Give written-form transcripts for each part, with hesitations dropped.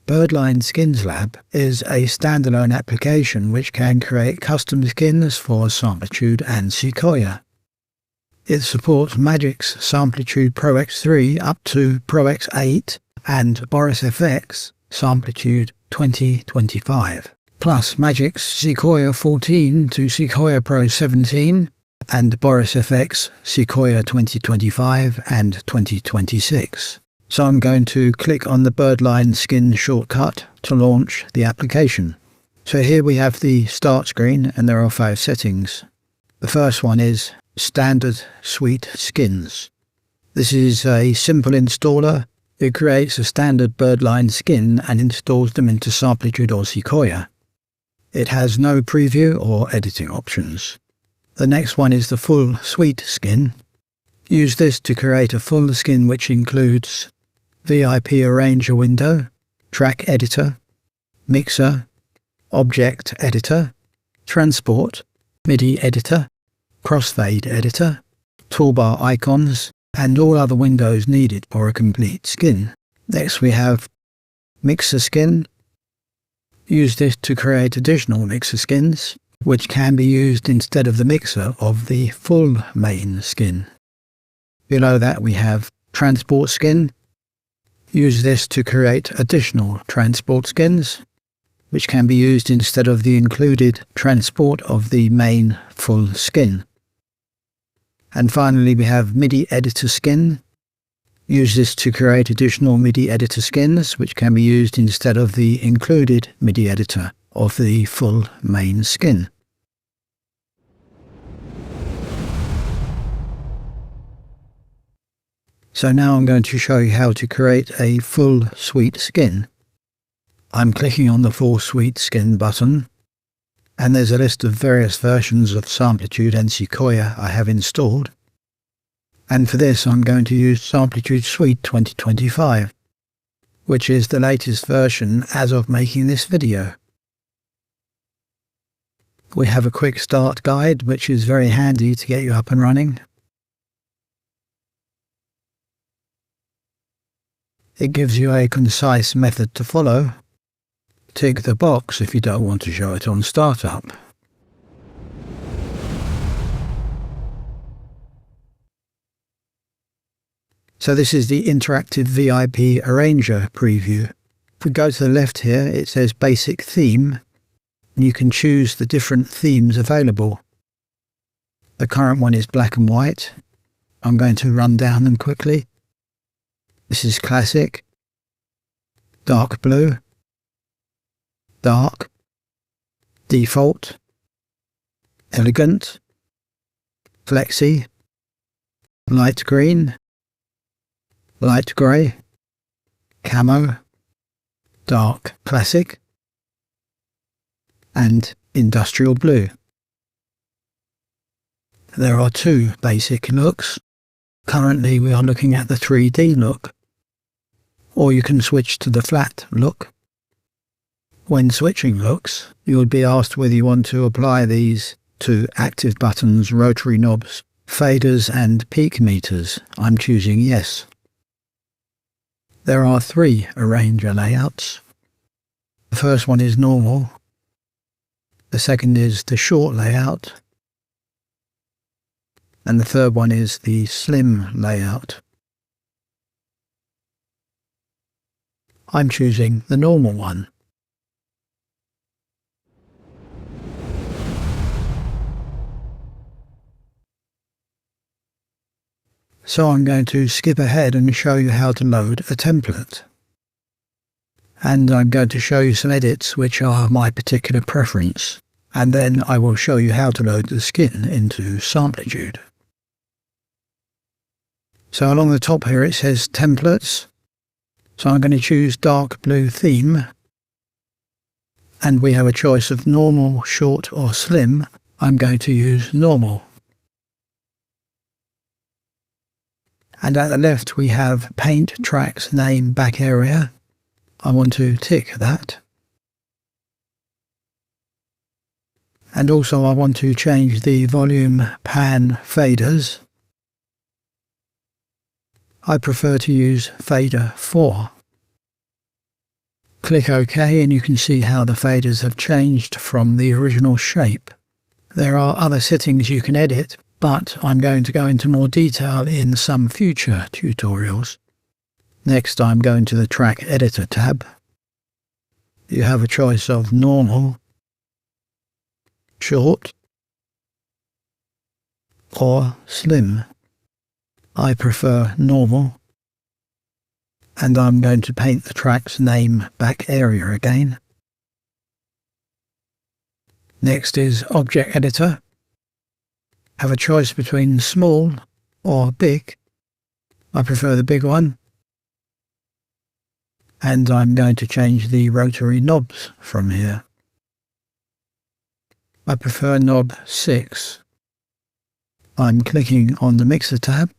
Birdline Skins Lab is a standalone application which can create custom skins for Samplitude and Sequoia. It supports Magic's Samplitude Pro X3 up to Pro X8 and Boris FX Samplitude 2025, plus Magic's Sequoia 14 to Sequoia Pro 17 and Boris FX Sequoia 2025 and 2026. So I'm going to click on the Birdline Skin shortcut to launch the application. So here we have the start screen and there are 5 settings. The first one is Standard Suite Skins. This is a simple installer. It creates a standard Birdline skin and installs them into Samplitude or Sequoia. It has no preview or editing options. The next one is the Full Suite Skin. Use this to create a full skin which includes VIP Arranger window, Track Editor, Mixer, Object Editor, Transport, MIDI Editor, Crossfade Editor, Toolbar Icons, and all other windows needed for a complete skin. Next we have Mixer Skin. Use this to create additional mixer skins, which can be used instead of the mixer of the full main skin. Below that we have Transport Skin. Use this to create additional transport skins, which can be used instead of the included transport of the main full skin. And finally we have MIDI Editor Skin. Use this to create additional MIDI Editor skins, which can be used instead of the included MIDI editor of the full main skin. So now I'm going to show you how to create a full suite skin. I'm clicking on the Full Suite Skin button, and there's a list of various versions of Samplitude and Sequoia I have installed. And for this I'm going to use Samplitude Suite 2025, which is the latest version as of making this video. We have a quick start guide which is very handy to get you up and running. It gives you a concise method to follow. Tick the box if you don't want to show it on startup. So this is the interactive VIP Arranger preview. If we go to the left here, it says Basic Theme, and you can choose the different themes available. The current one is black and white. I'm going to run down them quickly. This is Classic, Dark Blue, Dark, Default, Elegant, Flexi, Light Green, Light Grey, Camo, Dark Classic, and Industrial Blue. There are 2 basic looks. Currently we are looking at the 3D look, or you can switch to the flat look. When switching looks, you will be asked whether you want to apply these to active buttons, rotary knobs, faders and peak meters. I'm choosing yes. There are 3 arranger layouts. The first one is normal. The second is the short layout. And the third one is the slim layout. I'm choosing the normal one. So I'm going to skip ahead and show you how to load a template. And I'm going to show you some edits which are my particular preference. And then I will show you how to load the skin into Samplitude. So along the top here it says Templates. So I'm going to choose Dark Blue Theme. And we have a choice of normal, short or slim. I'm going to use normal. And at the left we have Paint Tracks Name Back Area. I want to tick that. And also I want to change the volume pan faders. I prefer to use fader 4. Click OK and you can see how the faders have changed from the original shape. There are other settings you can edit, but I'm going to go into more detail in some future tutorials. Next, I'm going to the Track Editor tab. You have a choice of normal, short, or slim. I prefer normal, and I'm going to paint the track's name back area again. Next is Object Editor. Have a choice between small or big. I prefer the big one. And I'm going to change the rotary knobs from here. I prefer knob 6. I'm clicking on the Mixer tab,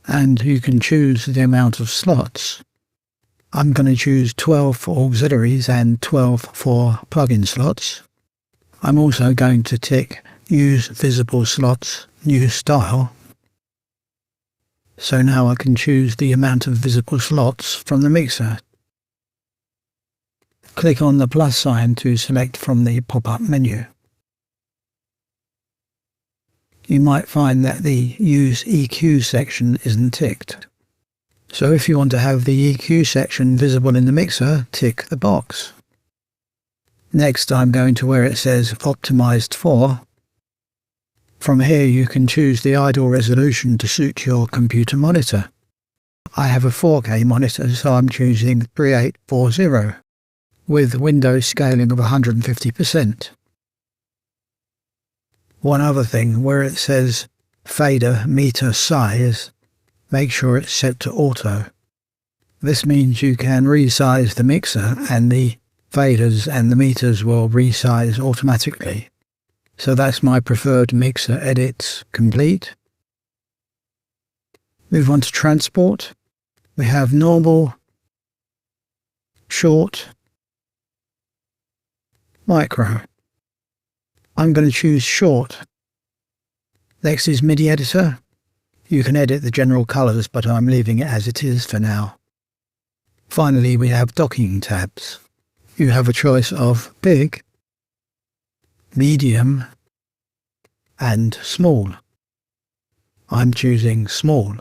and you can choose the amount of slots. I'm going to choose 12 for auxiliaries and 12 for plugin slots. I'm also going to tick Use Visible Slots, New Style. So now I can choose the amount of visible slots from the mixer. Click on the plus sign to select from the pop-up menu. You might find that the Use EQ section isn't ticked. So if you want to have the EQ section visible in the mixer, tick the box. Next, I'm going to where it says Optimized for. From here you can choose the idle resolution to suit your computer monitor. I have a 4K monitor, so I'm choosing 3840 with window scaling of 150%. One other thing, where it says fader meter size, make sure it's set to auto. This means you can resize the mixer and the faders and the meters will resize automatically. So that's my preferred mixer edits complete. Move on to transport. We have normal, short, micro. I'm going to choose short. Next is MIDI editor. You can edit the general colours, but I'm leaving it as it is for now. Finally, we have docking tabs. You have a choice of big, medium, and small. I'm choosing small.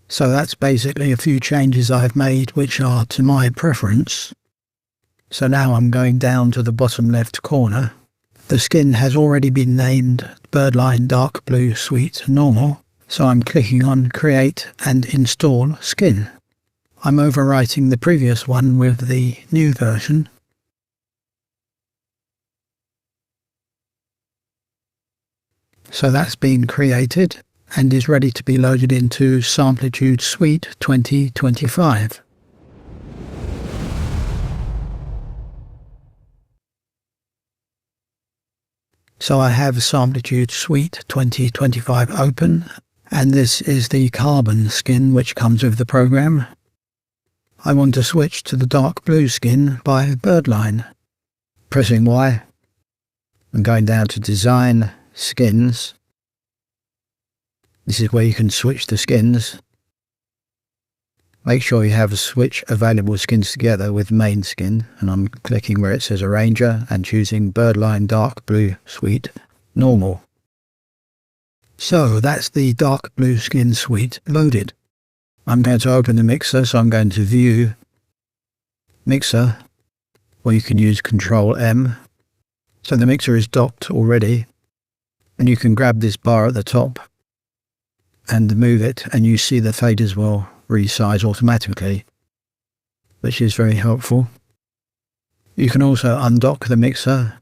So that's basically a few changes I've made which are to my preference. So now I'm going down to the bottom left corner. The skin has already been named Birdline Dark Blue Suite Normal, so I'm clicking on Create and Install Skin. I'm overwriting the previous one with the new version. So that's been created and is ready to be loaded into Samplitude Suite 2025. So I have Samplitude Suite 2025 open, and this is the carbon skin which comes with the program. I want to switch to the dark blue skin by Birdline. Pressing Y, and going down to Design, Skins. This is where you can switch the skins. Make sure you have switch available skins together with main skin, and I'm clicking where it says Arranger and choosing Birdline Dark Blue Suite Normal. So that's the dark blue skin suite loaded. I'm going to open the mixer, so I'm going to View, Mixer, or you can use Control M. So the mixer is docked already, and you can grab this bar at the top and move it, and you see the faders will resize automatically, which is very helpful. You can also undock the mixer,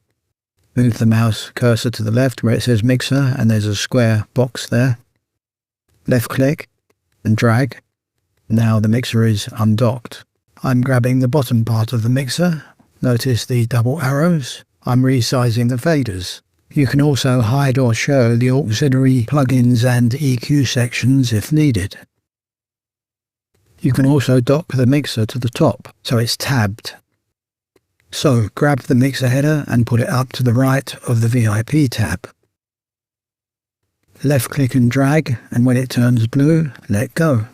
move the mouse cursor to the left where it says Mixer, and there's a square box there. Left click and drag. Now the mixer is undocked. I'm grabbing the bottom part of the mixer. Notice the double arrows. I'm resizing the faders. You can also hide or show the auxiliary plugins and EQ sections if needed. You can also dock the mixer to the top, so it's tabbed. So grab the mixer header and put it up to the right of the VIP tab. Left click and drag, and when it turns blue, let go.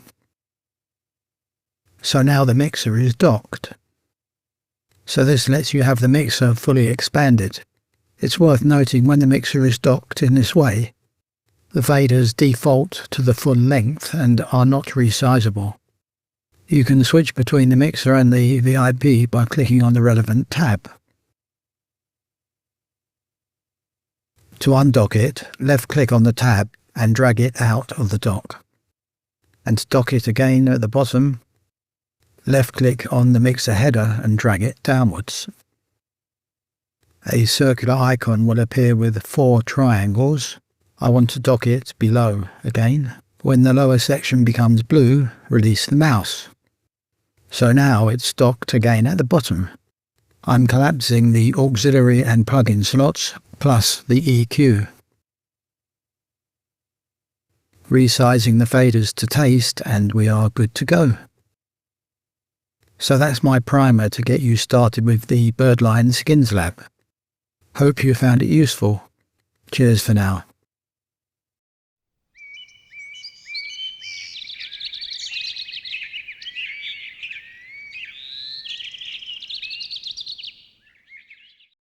So now the mixer is docked. So this lets you have the mixer fully expanded. It's worth noting when the mixer is docked in this way, the faders default to the full length and are not resizable. You can switch between the mixer and the VIP by clicking on the relevant tab. To undock it, left-click on the tab and drag it out of the dock. And to dock it again at the bottom, left-click on the mixer header and drag it downwards. A circular icon will appear with 4 triangles. I want to dock it below again. When the lower section becomes blue, release the mouse. So now it's docked again at the bottom. I'm collapsing the auxiliary and plug-in slots, plus the EQ. Resizing the faders to taste and we are good to go. So that's my primer to get you started with the Birdline Skins Lab. Hope you found it useful. Cheers for now.